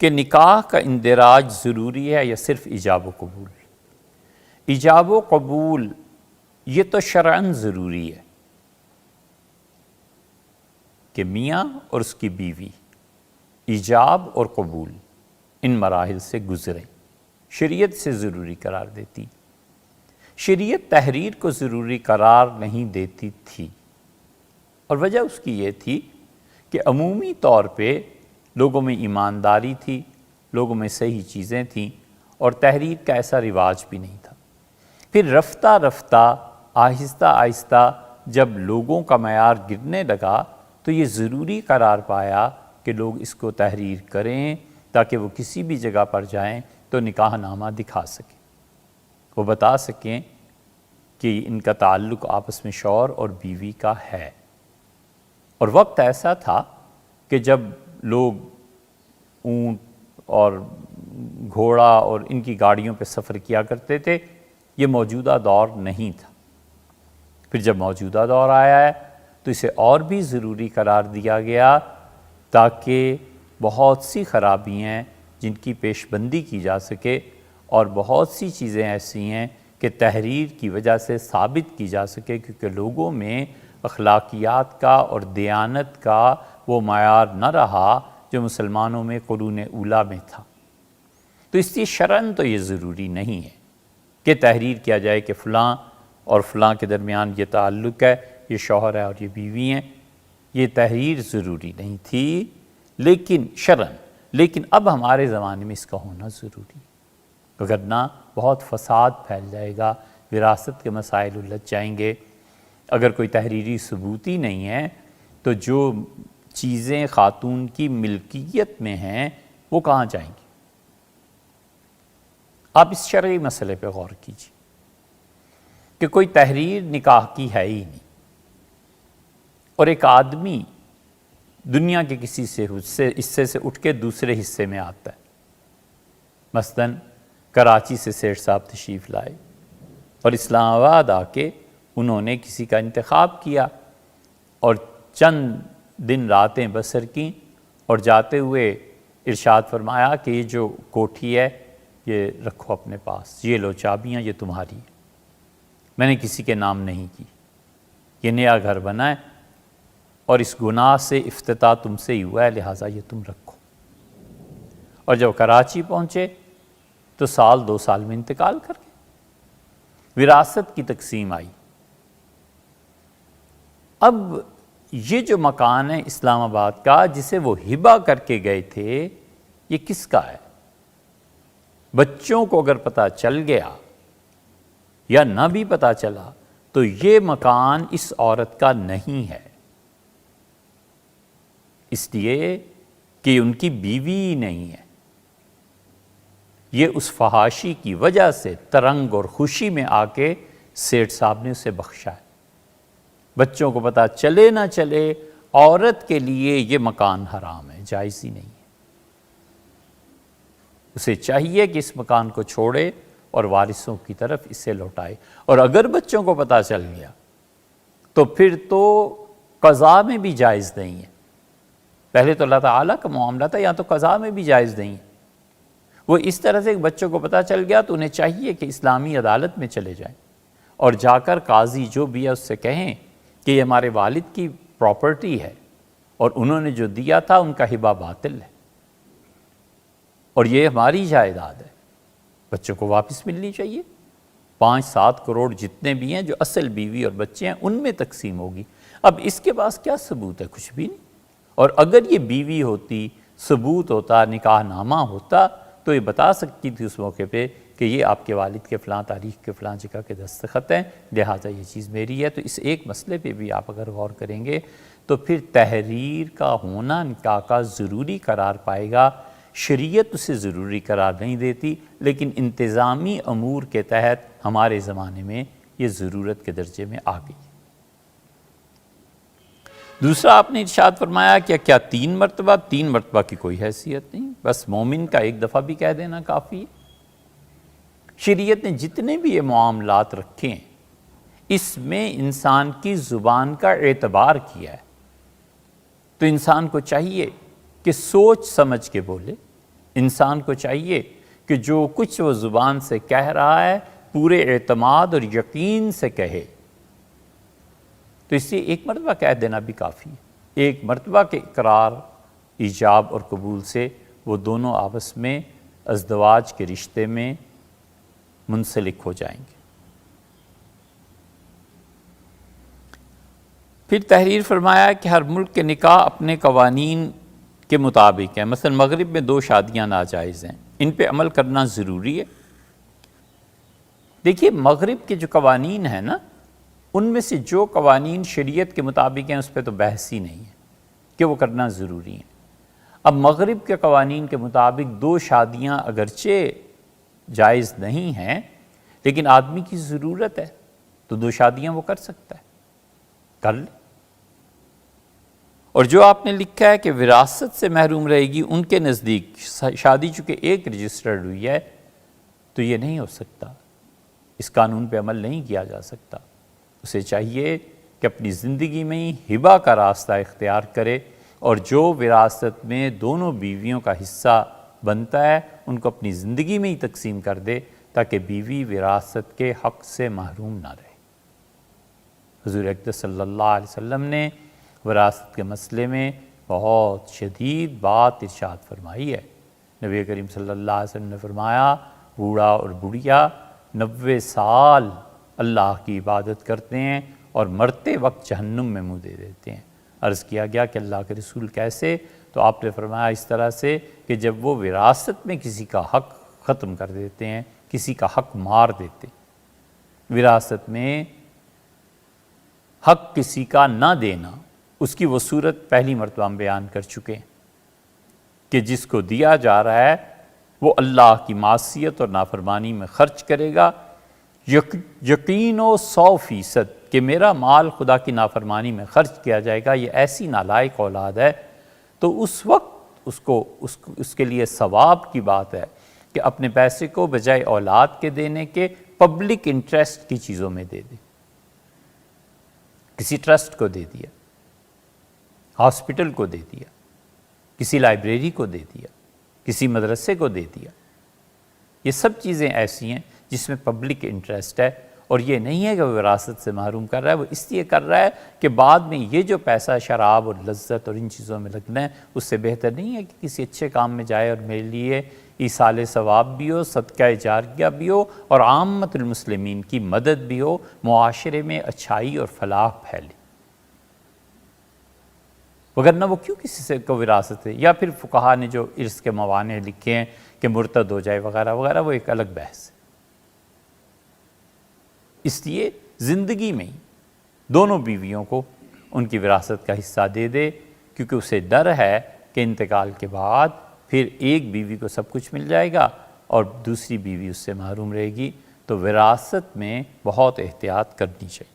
کہ نکاح کا اندراج ضروری ہے یا صرف ایجاب و قبول؟ ایجاب و قبول یہ تو شرعاً ضروری ہے کہ میاں اور اس کی بیوی ایجاب اور قبول ان مراحل سے گزریں، شریعت سے ضروری قرار دیتی۔ شریعت تحریر کو ضروری قرار نہیں دیتی تھی، اور وجہ اس کی یہ تھی کہ عمومی طور پہ لوگوں میں ایمانداری تھی، لوگوں میں صحیح چیزیں تھیں، اور تحریر کا ایسا رواج بھی نہیں تھا۔ پھر رفتہ رفتہ آہستہ آہستہ جب لوگوں کا معیار گرنے لگا تو یہ ضروری قرار پایا کہ لوگ اس کو تحریر کریں تاکہ وہ کسی بھی جگہ پر جائیں تو نکاح نامہ دکھا سکیں، وہ بتا سکیں کہ ان کا تعلق آپس میں شوہر اور بیوی کا ہے۔ اور وقت ایسا تھا کہ جب لوگ اونٹ اور گھوڑا اور ان کی گاڑیوں پہ سفر کیا کرتے تھے، یہ موجودہ دور نہیں تھا۔ پھر جب موجودہ دور آیا ہے تو اسے اور بھی ضروری قرار دیا گیا تاکہ بہت سی خرابیاں ہیں جن کی پیش بندی کی جا سکے، اور بہت سی چیزیں ایسی ہیں کہ تحریر کی وجہ سے ثابت کی جا سکے، کیونکہ لوگوں میں اخلاقیات کا اور دیانت کا وہ معیار نہ رہا جو مسلمانوں میں قرون اولیٰ میں تھا۔ تو اس لیے شرعاً تو یہ ضروری نہیں ہے کہ تحریر کیا جائے کہ فلاں اور فلاں کے درمیان یہ تعلق ہے، یہ شوہر ہے اور یہ بیوی ہیں، یہ تحریر ضروری نہیں تھی لیکن شرعاً۔ لیکن اب ہمارے زمانے میں اس کا ہونا ضروری ہے، وگرنہ بہت فساد پھیل جائے گا، وراثت کے مسائل الجھ جائیں گے۔ اگر کوئی تحریری ثبوت ہی نہیں ہے تو جو چیزیں خاتون کی ملکیت میں ہیں وہ کہاں جائیں گی؟ آپ اس شرعی مسئلے پہ غور کیجیے کہ کوئی تحریر نکاح کی ہے ہی نہیں، اور ایک آدمی دنیا کے کسی حصے سے اٹھ کے دوسرے حصے میں آتا ہے، مثلاً کراچی سے سیٹھ صاحب تشریف لائے اور اسلام آباد آ کے انہوں نے کسی کا انتخاب کیا اور چند دن راتیں بسر کیں، اور جاتے ہوئے ارشاد فرمایا کہ یہ جو کوٹھی ہے یہ رکھو اپنے پاس، یہ لو چابیاں، یہ تمہاری ہے، میں نے کسی کے نام نہیں کی، یہ نیا گھر بنا ہے اور اس گناہ سے افتتاح تم سے ہی ہوا ہے، لہٰذا یہ تم رکھو۔ اور جب کراچی پہنچے تو سال 2 سال میں انتقال کر گئے، وراثت کی تقسیم آئی۔ اب یہ جو مکان ہے اسلام آباد کا جسے وہ ہبہ کر کے گئے تھے، یہ کس کا ہے؟ بچوں کو اگر پتہ چل گیا یا نہ بھی پتہ چلا تو یہ مکان اس عورت کا نہیں ہے، اس لیے کہ ان کی بیوی ہی نہیں ہے۔ یہ اس فحاشی کی وجہ سے ترنگ اور خوشی میں آ کے سیٹھ صاحب نے اسے بخشا ہے۔ بچوں کو پتہ چلے نہ چلے، عورت کے لیے یہ مکان حرام ہے، جائز ہی نہیں ہے۔ اسے چاہیے کہ اس مکان کو چھوڑے اور وارثوں کی طرف اسے لوٹائے، اور اگر بچوں کو پتہ چل گیا تو پھر تو قضاء میں بھی جائز نہیں ہے۔ پہلے تو اللہ تعالیٰ کا معاملہ تھا، یہاں تو قضاء میں بھی جائز نہیں ہے۔ وہ اس طرح سے بچوں کو پتہ چل گیا تو انہیں چاہیے کہ اسلامی عدالت میں چلے جائیں اور جا کر قاضی جو بھی ہے اس سے کہیں کہ یہ ہمارے والد کی پراپرٹی ہے اور انہوں نے جو دیا تھا ان کا ہبہ باطل ہے اور یہ ہماری جائیداد ہے، بچوں کو واپس ملنی چاہیے۔ 5-7 کروڑ جتنے بھی ہیں جو اصل بیوی اور بچے ہیں ان میں تقسیم ہوگی۔ اب اس کے پاس کیا ثبوت ہے؟ کچھ بھی نہیں۔ اور اگر یہ بیوی ہوتی، ثبوت ہوتا، نکاح نامہ ہوتا تو یہ بتا سکتی تھی اس موقع پہ کہ یہ آپ کے والد کے فلاں تاریخ کے فلاں جگہ کے دستخط ہیں، لہٰذا یہ چیز میری ہے۔ تو اس ایک مسئلے پہ بھی آپ اگر غور کریں گے تو پھر تحریر کا ہونا نکاح کا ضروری قرار پائے گا۔ شریعت اسے ضروری قرار نہیں دیتی، لیکن انتظامی امور کے تحت ہمارے زمانے میں یہ ضرورت کے درجے میں آ گئی۔ دوسرا آپ نے ارشاد فرمایا کہ کیا 3 مرتبہ؟ 3 مرتبہ کی کوئی حیثیت نہیں، بس مومن کا ایک دفعہ بھی کہہ دینا کافی ہے۔ شریعت نے جتنے بھی یہ معاملات رکھے ہیں اس میں انسان کی زبان کا اعتبار کیا ہے، تو انسان کو چاہیے کہ سوچ سمجھ کے بولے، انسان کو چاہیے کہ جو کچھ وہ زبان سے کہہ رہا ہے پورے اعتماد اور یقین سے کہے. تو اس لیے ایک مرتبہ کہہ دینا بھی کافی ہے. ایک مرتبہ کے اقرار ایجاب اور قبول سے وہ دونوں آپس میں ازدواج کے رشتے میں منسلک ہو جائیں گے. پھر تحریر فرمایا کہ ہر ملک کے نکاح اپنے قوانین کے مطابق ہیں. مثلا مغرب میں 2 شادیاں ناجائز ہیں، ان پہ عمل کرنا ضروری ہے. دیکھیے مغرب کے جو قوانین ہیں نا، ان میں سے جو قوانین شریعت کے مطابق ہیں اس پہ تو بحث ہی نہیں ہے کہ وہ کرنا ضروری ہیں. اب مغرب کے قوانین کے مطابق 2 شادیاں اگرچہ جائز نہیں ہیں لیکن آدمی کی ضرورت ہے تو 2 شادیاں وہ کر سکتا ہے، کر لے. اور جو آپ نے لکھا ہے کہ وراثت سے محروم رہے گی، ان کے نزدیک شادی چونکہ ایک رجسٹرڈ ہوئی ہے تو یہ نہیں ہو سکتا، اس قانون پہ عمل نہیں کیا جا سکتا. اسے چاہیے کہ اپنی زندگی میں ہی ہبہ کا راستہ اختیار کرے اور جو وراثت میں دونوں بیویوں کا حصہ بنتا ہے ان کو اپنی زندگی میں ہی تقسیم کر دے تاکہ بیوی وراثت کے حق سے محروم نہ رہے. حضور اقدس صلی اللہ علیہ وسلم نے وراثت کے مسئلے میں بہت شدید بات ارشاد فرمائی ہے. نبی کریم صلی اللہ علیہ وسلم نے فرمایا بوڑھا اور بڑھیا 90 سال اللہ کی عبادت کرتے ہیں اور مرتے وقت جہنم میں منہ دے دیتے ہیں. عرض کیا گیا کہ اللہ کے رسول کیسے؟ تو آپ نے فرمایا اس طرح سے کہ جب وہ وراثت میں کسی کا حق ختم کر دیتے ہیں، کسی کا حق مار دیتے. وراثت میں حق کسی کا نہ دینا، اس کی وہ صورت پہلی مرتبہ ہم بیان کر چکے ہیں کہ جس کو دیا جا رہا ہے وہ اللہ کی معصیت اور نافرمانی میں خرچ کرے گا، یقین و 100% کہ میرا مال خدا کی نافرمانی میں خرچ کیا جائے گا، یہ ایسی نالائق اولاد ہے. تو اس وقت اس کے لیے ثواب کی بات ہے کہ اپنے پیسے کو بجائے اولاد کے دینے کے پبلک انٹرسٹ کی چیزوں میں دے دے. کسی ٹرسٹ کو دے دیا، ہاسپٹل کو دے دیا، کسی لائبریری کو دے دیا، کسی مدرسے کو دے دیا. یہ سب چیزیں ایسی ہیں جس میں پبلک انٹرسٹ ہے، اور یہ نہیں ہے کہ وہ وراثت سے محروم کر رہا ہے. وہ اس لیے کر رہا ہے کہ بعد میں یہ جو پیسہ شراب اور لذت اور ان چیزوں میں لگنا ہے اس سے بہتر نہیں ہے کہ کسی اچھے کام میں جائے اور میرے لیے ایصال ثواب بھی ہو، صدقہ جاریہ بھی ہو اور عامت المسلمین کی مدد بھی ہو، معاشرے میں اچھائی اور فلاح پھیلے. وگرنہ وہ کیوں کسی سے کو وراثت ہے؟ یا پھر فقہا نے جو ارث کے موانع لکھے ہیں کہ مرتد ہو جائے وغیرہ وغیرہ، وہ ایک الگ بحث ہے. اس لیے زندگی میں ہی دونوں بیویوں کو ان کی وراثت کا حصہ دے دے، کیونکہ اسے ڈر ہے کہ انتقال کے بعد پھر ایک بیوی کو سب کچھ مل جائے گا اور دوسری بیوی اس سے محروم رہے گی. تو وراثت میں بہت احتیاط کرنی چاہیے.